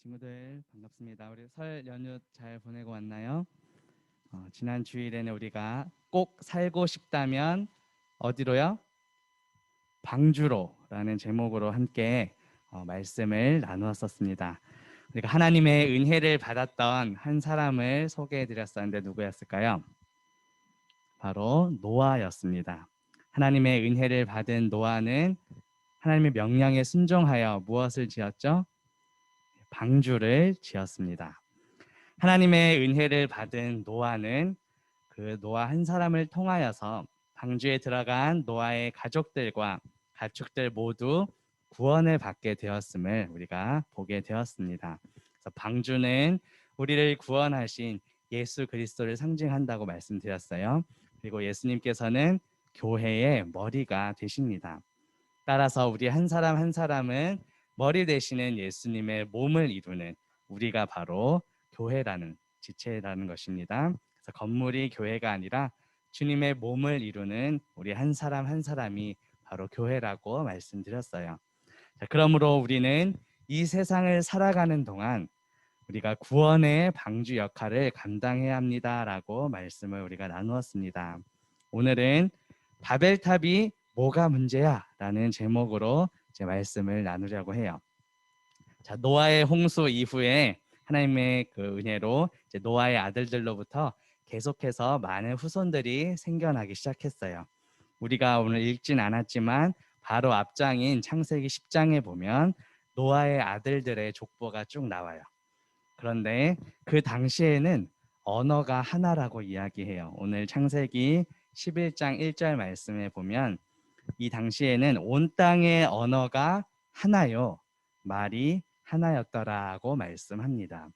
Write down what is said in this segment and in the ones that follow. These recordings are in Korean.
친구들 반갑습니다. 우리 설 연휴 잘 보내고 왔나요? 지난 주일에는 우리가 꼭 살고 싶다면 어디로요? 방주로라는 제목으로 함께 말씀을 나누었었습니다. 우리가 하나님의 은혜를 받았던 한 사람을 소개해 드렸었는데 누구였을까요? 바로 노아였습니다. 하나님의 은혜를 받은 노아는 하나님의 명령에 순종하여 무엇을 지었죠? 방주를 지었습니다. 하나님의 은혜를 받은 노아는 그 노아 한 사람을 통하여서 방주에 들어간 노아의 가족들과 가축들 모두 구원을 받게 되었음을 우리가 보게 되었습니다. 그래서 방주는 우리를 구원하신 예수 그리스도를 상징한다고 말씀드렸어요. 그리고 예수님께서는 교회의 머리가 되십니다. 따라서 우리 한 사람 한 사람은 머리 되시는 예수님의 몸을 이루는 우리가 바로 교회라는 지체라는 것입니다. 그래서 건물이 교회가 아니라 주님의 몸을 이루는 우리 한 사람 한 사람이 바로 교회라고 말씀드렸어요. 자, 그러므로 우리는 이 세상을 살아가는 동안 우리가 구원의 방주 역할을 감당해야 합니다라고 말씀을 우리가 나누었습니다. 오늘은 바벨탑이 뭐가 문제야? 라는 제목으로 제 말씀을 나누려고 해요. 자, 노아의 홍수 이후에 하나님의 그 은혜로 이제 노아의 아들들로부터 계속해서 많은 후손들이 생겨나기 시작했어요. 우리가 오늘 읽진 않았지만 바로 앞장인 창세기 10장에 보면 노아의 아들들의 족보가 쭉 나와요. 그런데 그 당시에는 언어가 하나라고 이야기해요. 오늘 창세기 11장 1절 말씀에 보면 이 당시에는 온 땅의 언어가 하나요. 말이 하나였더라고 말씀합니다.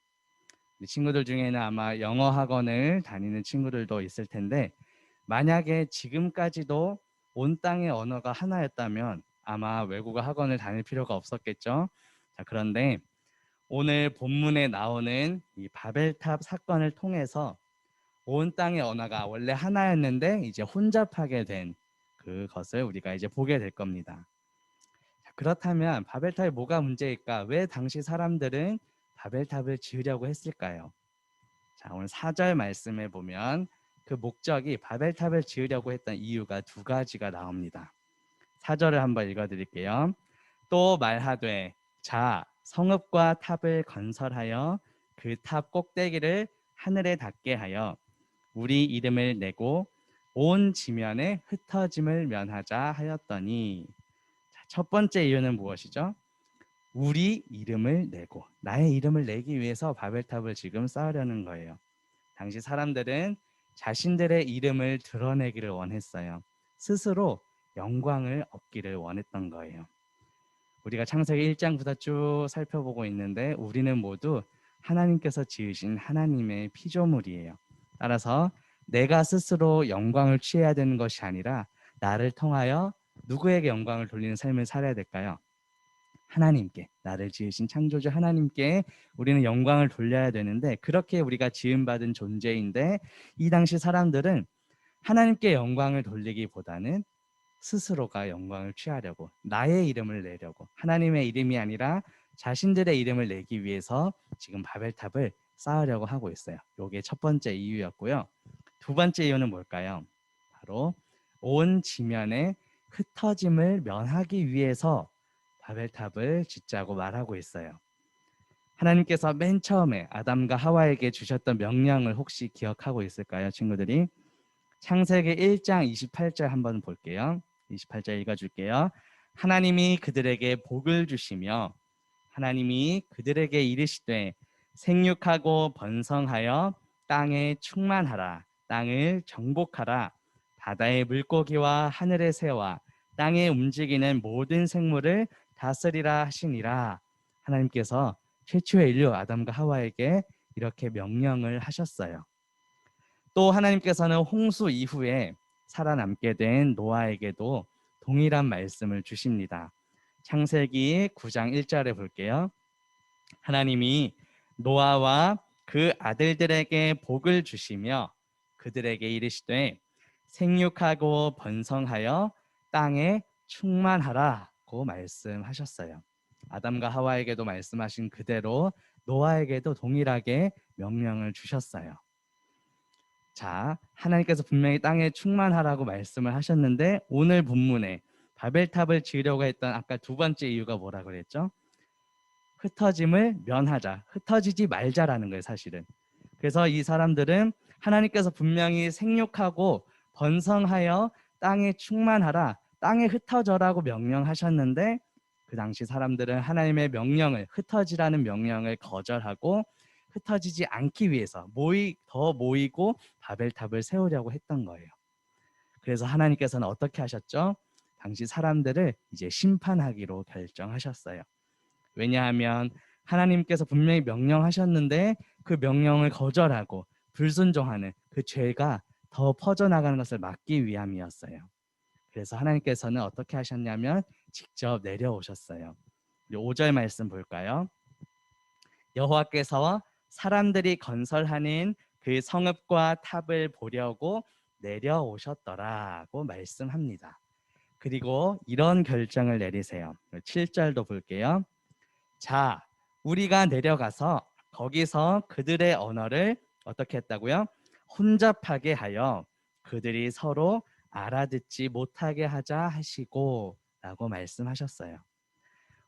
친구들 중에는 아마 영어 학원을 다니는 친구들도 있을 텐데 만약에 지금까지도 온 땅의 언어가 하나였다면 아마 외국어 학원을 다닐 필요가 없었겠죠. 자, 그런데 오늘 본문에 나오는 이 바벨탑 사건을 통해서 온 땅의 언어가 원래 하나였는데 이제 혼잡하게 된 그것을 우리가 이제 보게 될 겁니다. 그렇다면 바벨탑이 뭐가 문제일까? 왜 당시 사람들은 바벨탑을 지으려고 했을까요? 자, 오늘 4절 말씀에 보면 그 목적이 바벨탑을 지으려고 했던 이유가 두 가지가 나옵니다. 4절을 한번 읽어드릴게요. 또 말하되 자 성읍과 탑을 건설하여 그 탑 꼭대기를 하늘에 닿게 하여 우리 이름을 내고 온 지면에 흩어짐을 면하자 하였더니 첫 번째 이유는 무엇이죠? 우리 이름을 내고 나의 이름을 내기 위해서 바벨탑을 지금 쌓으려는 거예요. 당시 사람들은 자신들의 이름을 드러내기를 원했어요. 스스로 영광을 얻기를 원했던 거예요. 우리가 창세기 1장부터 쭉 살펴보고 있는데 우리는 모두 하나님께서 지으신 하나님의 피조물이에요. 따라서 내가 스스로 영광을 취해야 되는 것이 아니라 나를 통하여 누구에게 영광을 돌리는 삶을 살아야 될까요? 하나님께, 나를 지으신 창조주 하나님께 우리는 영광을 돌려야 되는데 그렇게 우리가 지음받은 존재인데 이 당시 사람들은 하나님께 영광을 돌리기보다는 스스로가 영광을 취하려고 나의 이름을 내려고 하나님의 이름이 아니라 자신들의 이름을 내기 위해서 지금 바벨탑을 쌓으려고 하고 있어요. 이게 첫 번째 이유였고요. 두 번째 이유는 뭘까요? 바로 온 지면에 흩어짐을 면하기 위해서 바벨탑을 짓자고 말하고 있어요. 하나님께서 맨 처음에 아담과 하와에게 주셨던 명령을 혹시 기억하고 있을까요, 친구들이? 창세기 1장 28절 한번 볼게요. 28절 읽어줄게요. 하나님이 그들에게 복을 주시며 하나님이 그들에게 이르시되 생육하고 번성하여 땅에 충만하라. 땅을 정복하라. 바다의 물고기와 하늘의 새와 땅에 움직이는 모든 생물을 다스리라 하시니라. 하나님께서 최초의 인류 아담과 하와에게 이렇게 명령을 하셨어요. 또 하나님께서는 홍수 이후에 살아남게 된 노아에게도 동일한 말씀을 주십니다. 창세기 9장 1절에 볼게요. 하나님이 노아와 그 아들들에게 복을 주시며 그들에게 이르시되 생육하고 번성하여 땅에 충만하라고 말씀하셨어요. 아담과 하와에게도 말씀하신 그대로 노아에게도 동일하게 명령을 주셨어요. 자, 하나님께서 분명히 땅에 충만하라고 말씀을 하셨는데 오늘 본문에 바벨탑을 지으려고 했던 아까 두 번째 이유가 뭐라 그랬죠? 흩어짐을 면하자, 흩어지지 말자라는 거예요, 사실은. 그래서 이 사람들은 하나님께서 분명히 생육하고 번성하여 땅에 충만하라, 땅에 흩어져라고 명령하셨는데 그 당시 사람들은 하나님의 명령을, 흩어지라는 명령을 거절하고 흩어지지 않기 위해서 더 모이고 바벨탑을 세우려고 했던 거예요. 그래서 하나님께서는 어떻게 하셨죠? 당시 사람들을 이제 심판하기로 결정하셨어요. 왜냐하면 하나님께서 분명히 명령하셨는데 그 명령을 거절하고 불순종하는 그 죄가 더 퍼져나가는 것을 막기 위함이었어요. 그래서 하나님께서는 어떻게 하셨냐면 직접 내려오셨어요. 5절 말씀 볼까요? 여호와께서 사람들이 건설하는 그 성읍과 탑을 보려고 내려오셨더라고 말씀합니다. 그리고 이런 결정을 내리세요. 7절도 볼게요. 자, 우리가 내려가서 거기서 그들의 언어를 어떻게 했다고요? 혼잡하게 하여 그들이 서로 알아듣지 못하게 하자 하시고 라고 말씀하셨어요.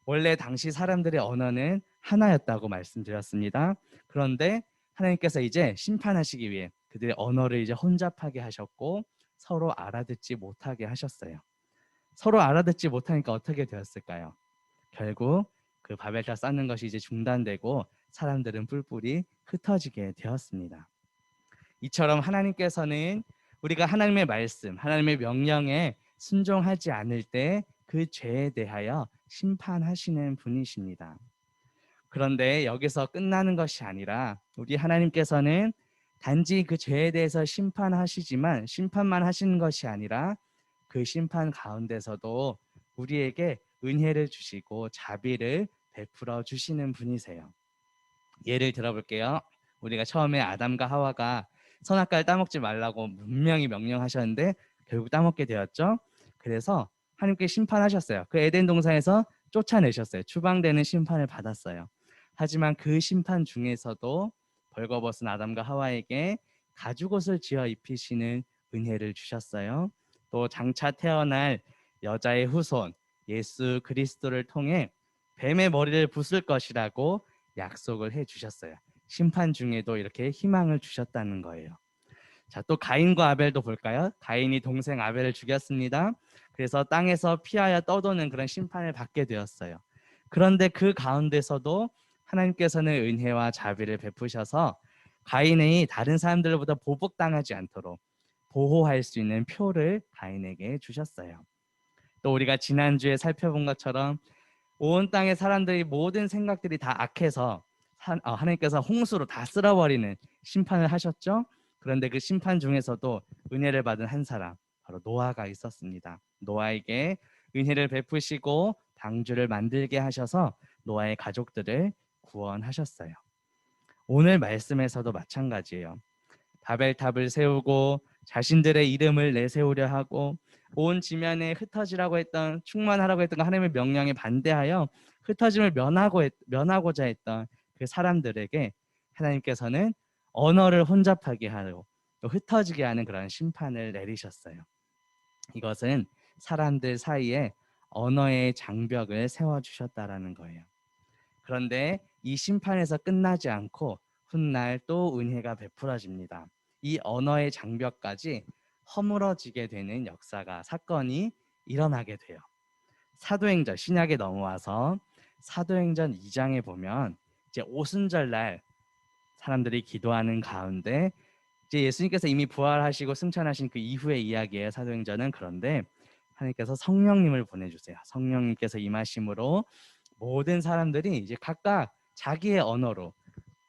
원래 당시 사람들의 언어는 하나였다고 말씀드렸습니다. 그런데 하나님께서 이제 심판하시기 위해 그들의 언어를 이제 혼잡하게 하셨고 서로 알아듣지 못하게 하셨어요. 서로 알아듣지 못하니까 어떻게 되었을까요? 결국 그 바벨탑 쌓는 것이 이제 중단되고 사람들은 뿔뿔이 흩어지게 되었습니다. 이처럼 하나님께서는 우리가 하나님의 말씀, 하나님의 명령에 순종하지 않을 때 그 죄에 대하여 심판하시는 분이십니다. 그런데 여기서 끝나는 것이 아니라 우리 하나님께서는 단지 그 죄에 대해서 심판하시지만 심판만 하시는 것이 아니라 그 심판 가운데서도 우리에게 은혜를 주시고 자비를 베풀어 주시는 분이세요. 예를 들어볼게요. 우리가 처음에 아담과 하와가 선악과를 따먹지 말라고 분명히 명령하셨는데 결국 따먹게 되었죠. 그래서 하나님께 심판하셨어요. 그 에덴 동산에서 쫓아내셨어요. 추방되는 심판을 받았어요. 하지만 그 심판 중에서도 벌거벗은 아담과 하와에게 가죽옷을 지어 입히시는 은혜를 주셨어요. 또 장차 태어날 여자의 후손 예수 그리스도를 통해 뱀의 머리를 부술 것이라고 약속을 해 주셨어요. 심판 중에도 이렇게 희망을 주셨다는 거예요. 자, 또 가인과 아벨도 볼까요? 가인이 동생 아벨을 죽였습니다. 그래서 땅에서 피하여 떠도는 그런 심판을 받게 되었어요. 그런데 그 가운데서도 하나님께서는 은혜와 자비를 베푸셔서 가인이 다른 사람들보다 보복당하지 않도록 보호할 수 있는 표를 가인에게 주셨어요. 또 우리가 지난주에 살펴본 것처럼 온 땅의 사람들이 모든 생각들이 다 악해서 하나님께서 홍수로 다 쓸어버리는 심판을 하셨죠. 그런데 그 심판 중에서도 은혜를 받은 한 사람 바로 노아가 있었습니다. 노아에게 은혜를 베푸시고 방주를 만들게 하셔서 노아의 가족들을 구원하셨어요. 오늘 말씀에서도 마찬가지예요. 바벨탑을 세우고 자신들의 이름을 내세우려 하고 온 지면에 흩어지라고 했던 충만하라고 했던 하나님의 명령에 반대하여 흩어짐을 면하고자 했던 그 사람들에게 하나님께서는 언어를 혼잡하게 하고 또 흩어지게 하는 그런 심판을 내리셨어요. 이것은 사람들 사이에 언어의 장벽을 세워주셨다라는 거예요. 그런데 이 심판에서 끝나지 않고 훗날 또 은혜가 베풀어집니다. 이 언어의 장벽까지 허물어지게 되는 사건이 일어나게 돼요. 사도행전 신약에 넘어와서 사도행전 2장에 보면 이제 오순절날 사람들이 기도하는 가운데 이제 예수님께서 이미 부활하시고 승천하신 그 이후의 이야기예요. 사도행전은. 그런데 하나님께서 성령님을 보내주세요. 성령님께서 임하심으로 모든 사람들이 이제 각각 자기의 언어로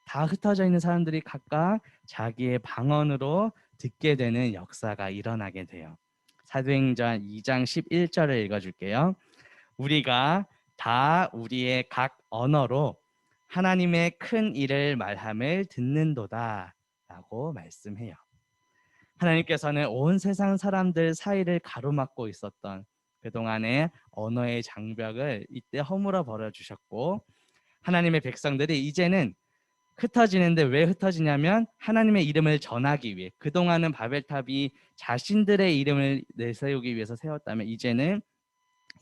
다 흩어져 있는 사람들이 각각 자기의 방언으로 듣게 되는 역사가 일어나게 돼요. 사도행전 2장 11절을 읽어줄게요. 우리가 다 우리의 각 언어로 하나님의 큰 일을 말함을 듣는도다 라고 말씀해요. 하나님께서는 온 세상 사람들 사이를 가로막고 있었던 그동안의 언어의 장벽을 이때 허물어 버려 주셨고 하나님의 백성들이 이제는 흩어지는데 왜 흩어지냐면 하나님의 이름을 전하기 위해, 그동안은 바벨탑이 자신들의 이름을 내세우기 위해서 세웠다면 이제는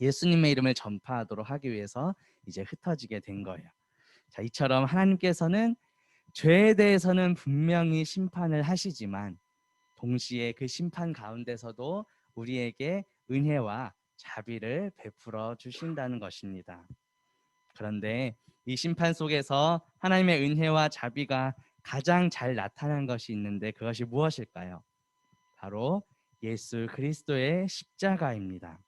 예수님의 이름을 전파하도록 하기 위해서 이제 흩어지게 된 거예요. 자, 이처럼 하나님께서는 죄에 대해서는 분명히 심판을 하시지만 동시에 그 심판 가운데서도 우리에게 은혜와 자비를 베풀어 주신다는 것입니다. 그런데 이 심판 속에서 하나님의 은혜와 자비가 가장 잘 나타난 것이 있는데 그것이 무엇일까요? 바로 예수 그리스도의 십자가입니다.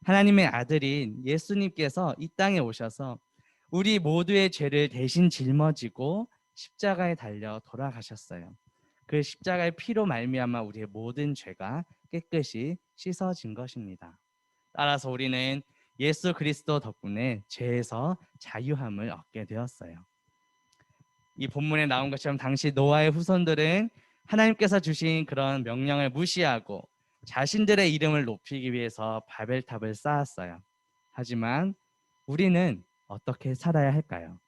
하나님의 아들인 예수님께서 이 땅에 오셔서 우리 모두의 죄를 대신 짊어지고 십자가에 달려 돌아가셨어요. 그 십자가의 피로 말미암아 우리의 모든 죄가 깨끗이 씻어진 것입니다. 따라서 우리는 예수 그리스도 덕분에 죄에서 자유함을 얻게 되었어요. 이 본문에 나온 것처럼 당시 노아의 후손들은 하나님께서 주신 그런 명령을 무시하고 자신들의 이름을 높이기 위해서 바벨탑을 쌓았어요. 하지만 우리는 어떻게 살아야 할까요?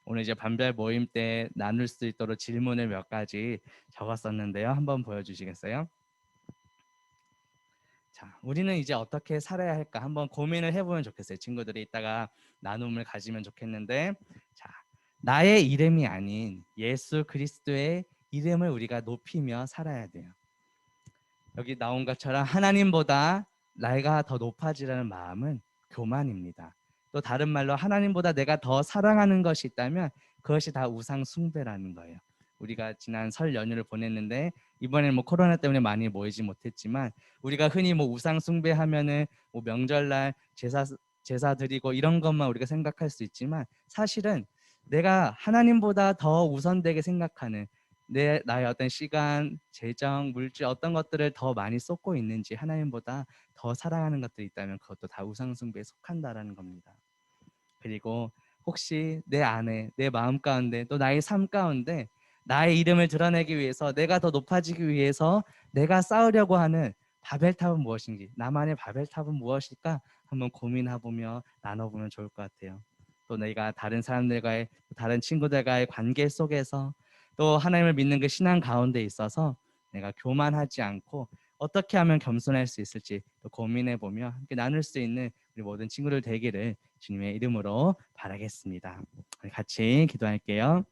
오늘 이제 반별 모임 때 나눌 수 있도록 질문을 몇 가지 적었었는데요. 한번 보여주시겠어요? 자, 우리는 이제 어떻게 살아야 할까 한번 고민을 해보면 좋겠어요. 친구들이 이따가 나눔을 가지면 좋겠는데, 자, 나의 이름이 아닌 예수 그리스도의 이름을 우리가 높이며 살아야 돼요. 여기 나온 것처럼 하나님보다 내가 더 높아지라는 마음은 교만입니다. 또 다른 말로 하나님보다 내가 더 사랑하는 것이 있다면 그것이 다 우상 숭배라는 거예요. 우리가 지난 설 연휴를 보냈는데 이번에는 뭐 코로나 때문에 많이 모이지 못했지만 우리가 흔히 뭐 우상 숭배하면은 뭐 명절날 제사 드리고 이런 것만 우리가 생각할 수 있지만 사실은 내가 하나님보다 더 우선되게 생각하는 나의 어떤 시간, 재정, 물질 어떤 것들을 더 많이 쏟고 있는지 하나님보다 더 사랑하는 것들이 있다면 그것도 다 우상숭배에 속한다라는 겁니다. 그리고 혹시 내 안에, 내 마음 가운데 또 나의 삶 가운데 나의 이름을 드러내기 위해서 내가 더 높아지기 위해서 내가 쌓으려고 하는 바벨탑은 무엇인지, 나만의 바벨탑은 무엇일까 한번 고민해보며 나눠보면 좋을 것 같아요. 또 내가 다른 사람들과의, 다른 친구들과의 관계 속에서 또 하나님을 믿는 그 신앙 가운데 있어서 내가 교만하지 않고 어떻게 하면 겸손할 수 있을지 또 고민해보며 함께 나눌 수 있는 우리 모든 친구들 되기를 주님의 이름으로 바라겠습니다. 같이 기도할게요.